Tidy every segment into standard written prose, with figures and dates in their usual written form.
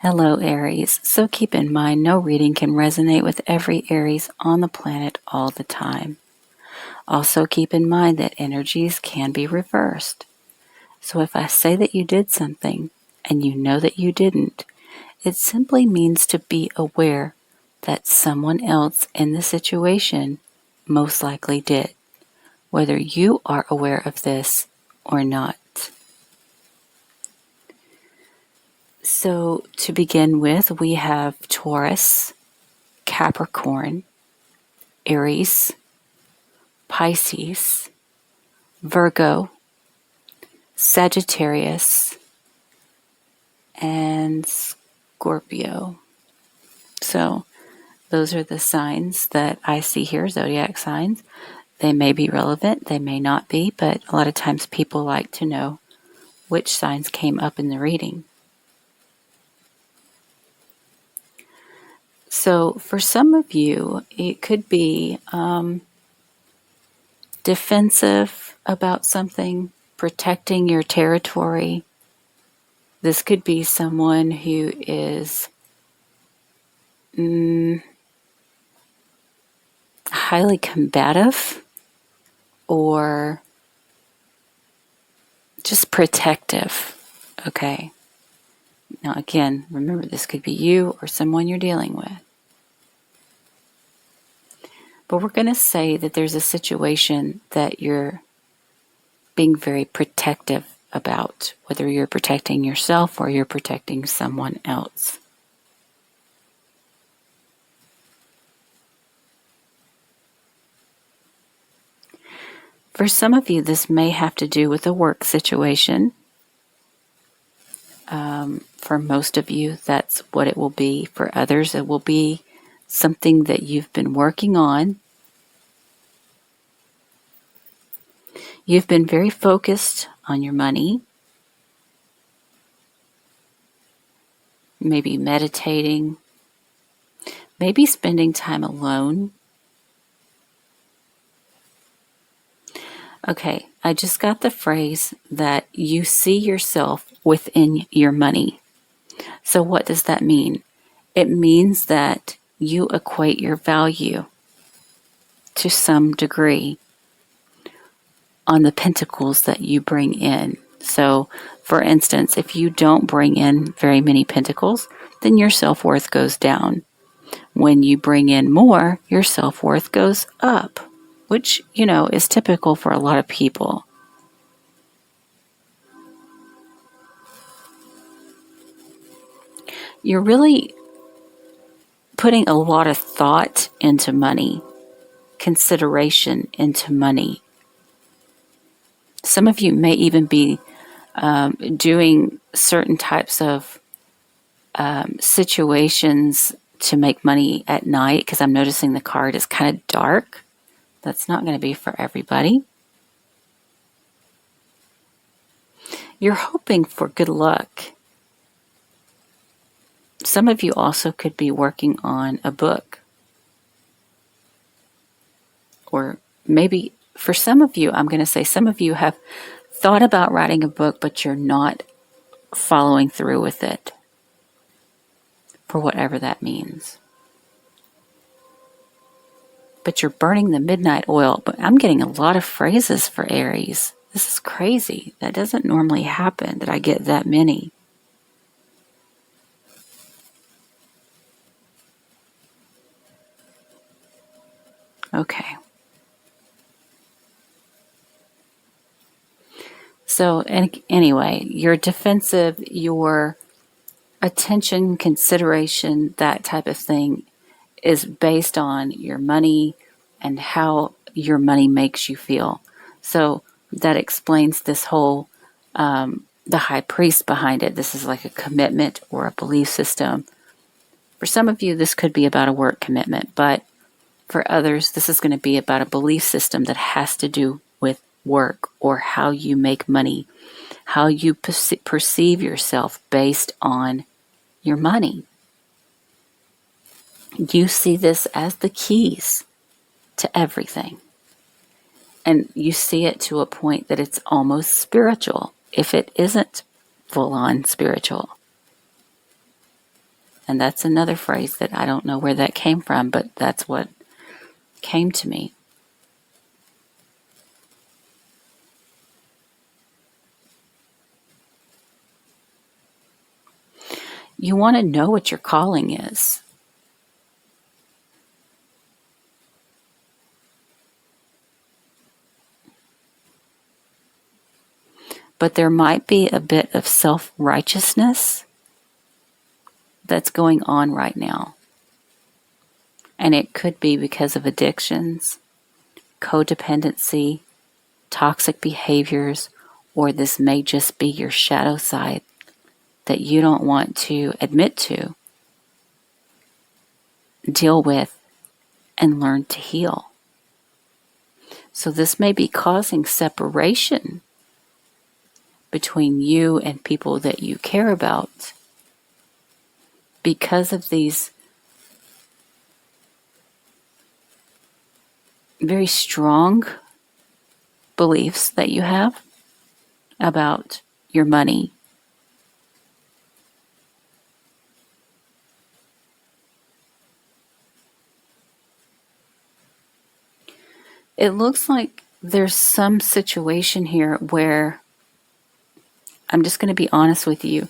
Hello, Aries. So keep in mind, no reading can resonate with every Aries on the planet all the time. Also keep in mind that energies can be reversed. So if I say that you did something and you know that you didn't, it simply means to be aware that someone else in the situation most likely did, whether you are aware of this or not. So to begin with, we have Taurus, Capricorn, Aries, Pisces, Virgo, Sagittarius, and Scorpio. So those are the signs that I see here, zodiac signs. They may be relevant, they may not be, but a lot of times people like to know which signs came up in the reading. So for some of you, it could be defensive about something, protecting your territory. This could be someone who is highly combative or just protective. Okay. Now, again, remember this could be you or someone you're dealing with. But we're going to say that there's a situation that you're being very protective about, whether you're protecting yourself or you're protecting someone else. For some of you, this may have to do with a work situation. For most of you, that's what it will be. For others, it will be something that you've been working on. You've been very focused on your money, maybe meditating, maybe spending time alone. Okay, I just got the phrase that you see yourself within your money. So what does that mean? It means that you equate your value to some degree on the pentacles that you bring in. So, for instance, if you don't bring in very many pentacles, then your self-worth goes down. When you bring in more, your self-worth goes up, which, is typical for a lot of people. You're really putting a lot of thought into money, consideration into money. Some of you may even be doing certain types of situations to make money at night, because I'm noticing the card is kind of dark. That's not going to be for everybody. You're hoping for good luck. Some of you also could be working on a book. Or maybe for some of you, I'm going to say some of you have thought about writing a book, but you're not following through with it, for whatever that means. But you're burning the midnight oil. But I'm getting a lot of phrases for Aries. This is crazy. That doesn't normally happen, that I get that many. Okay. So anyway, your defensive, your attention, consideration, that type of thing is based on your money and how your money makes you feel. So that explains this whole, the high priest behind it. This is like a commitment or a belief system. For some of you, this could be about a work commitment, but for others, this is going to be about a belief system that has to do with work or how you make money, how you perceive yourself based on your money. You see this as the keys to everything. And you see it to a point that it's almost spiritual, if it isn't full-on spiritual. And that's another phrase that I don't know where that came from, but that's what came to me. You want to know what your calling is. But there might be a bit of self-righteousness that's going on right now. And it could be because of addictions, codependency, toxic behaviors, or this may just be your shadow side that you don't want to admit to, deal with, and learn to heal. So this may be causing separation between you and people that you care about because of these very strong beliefs that you have about your money. It looks like there's some situation here where, I'm just going to be honest with you,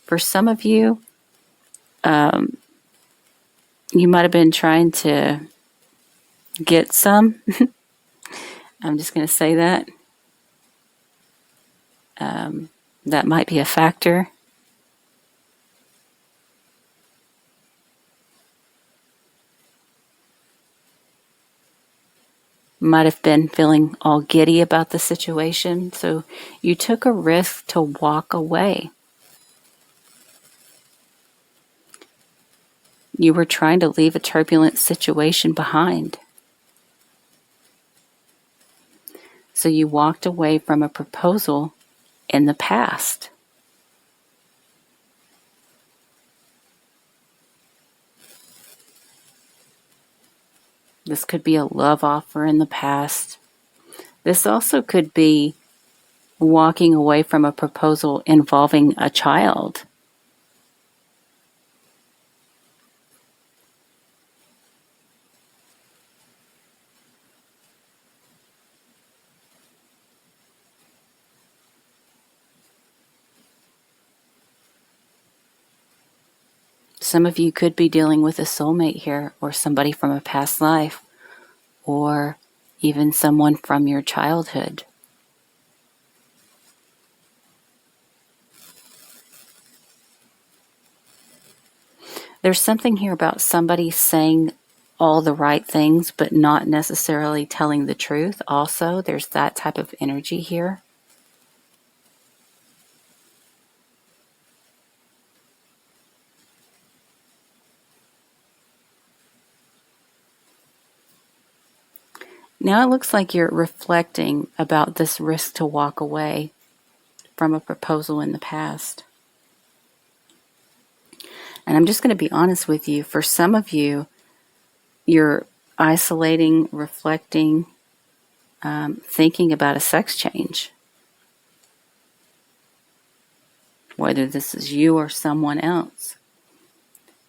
for some of you, you might have been trying to get some. I'm just going to say that. That might be a factor. Might have been feeling all giddy about the situation, so you took a risk to walk away. You were trying to leave a turbulent situation behind. So you walked away from a proposal in the past. This could be a love offer in the past. This also could be walking away from a proposal involving a child. Some of you could be dealing with a soulmate here, or somebody from a past life, or even someone from your childhood. There's something here about somebody saying all the right things, but not necessarily telling the truth. Also, there's that type of energy here. Now it looks like you're reflecting about this risk to walk away from a proposal in the past. And I'm just going to be honest with you. For some of you, you're isolating, reflecting, thinking about a sex change. Whether this is you or someone else.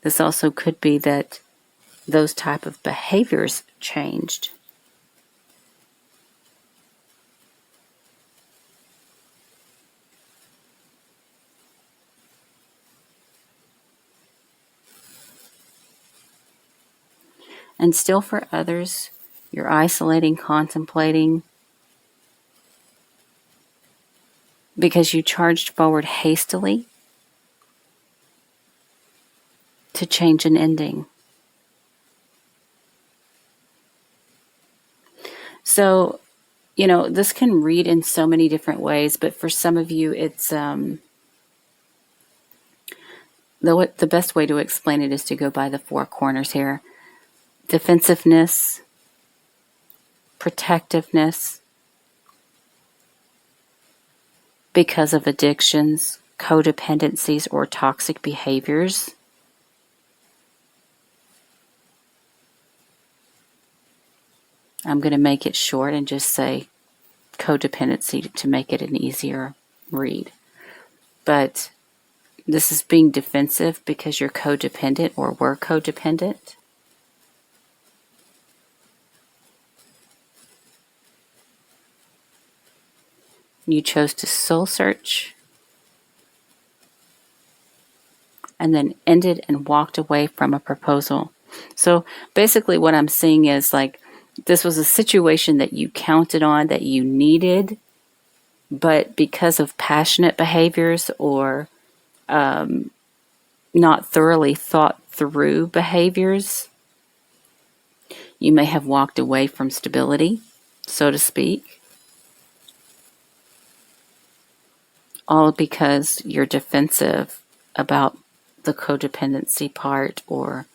This also could be that those type of behaviors changed. And still for others, you're isolating, contemplating, because you charged forward hastily to change an ending. So, this can read in so many different ways, but for some of you, it's the best way to explain it is to go by the four corners here. Defensiveness, protectiveness, because of addictions, codependencies, or toxic behaviors. I'm going to make it short and just say codependency to make it an easier read. But This is being defensive because you're codependent or were codependent. You chose to soul search and then ended and walked away from a proposal. So basically what I'm seeing is like this was a situation that you counted on, that you needed, but because of passionate behaviors or not thoroughly thought through behaviors, you may have walked away from stability, so to speak, all because you're defensive about the codependency part or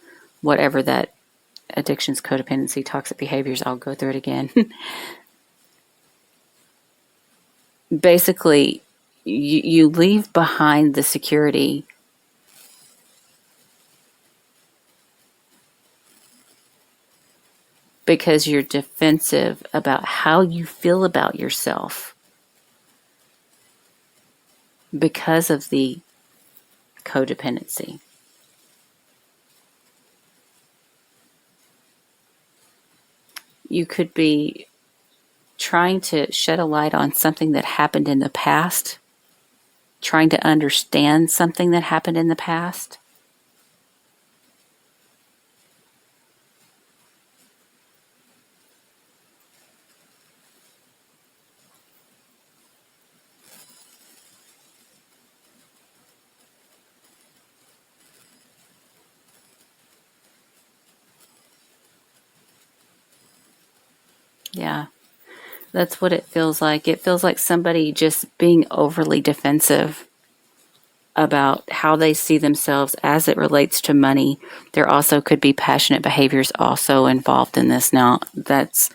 whatever that addictions, codependency, toxic behaviors. I'll go through it again. Basically, you leave behind the security because you're defensive about how you feel about yourself because of the codependency. You could be trying to shed a light on something that happened in the past, trying to understand something that happened in the past. Yeah, that's what it feels like. It feels like somebody just being overly defensive about how they see themselves as it relates to money. There also could be passionate behaviors also involved in this. Now, that's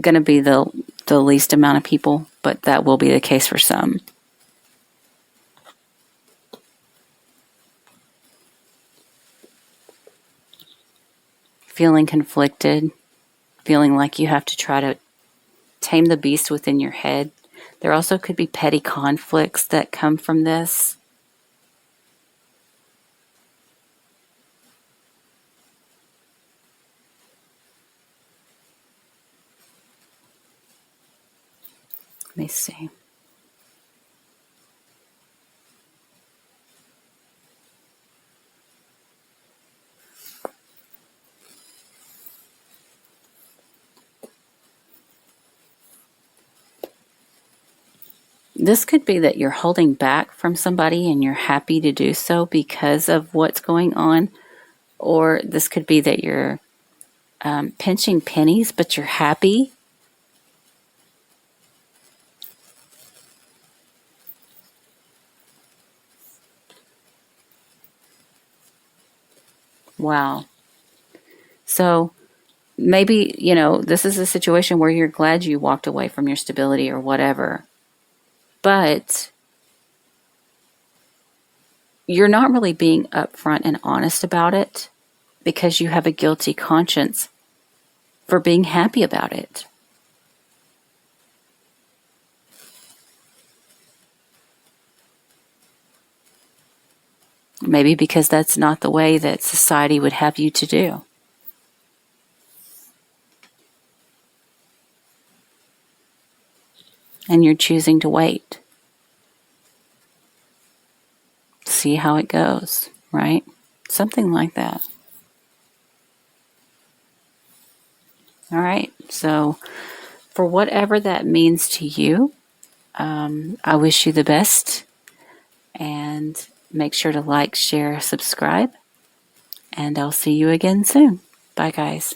going to be the least amount of people, but that will be the case for some. Feeling conflicted, feeling like you have to try to tame the beast within your head. There also could be petty conflicts that come from this. Let me see. This could be that you're holding back from somebody and you're happy to do so because of what's going on. Or this could be that you're pinching pennies, but you're happy. Wow. So maybe, this is a situation where you're glad you walked away from your stability or whatever. But you're not really being upfront and honest about it because you have a guilty conscience for being happy about it. Maybe because that's not the way that society would have you to do. And you're choosing to wait. See how it goes, right? Something like that. All right. So, for whatever that means to you, I wish you the best. And make sure to like, share, subscribe. And I'll see you again soon. Bye, guys.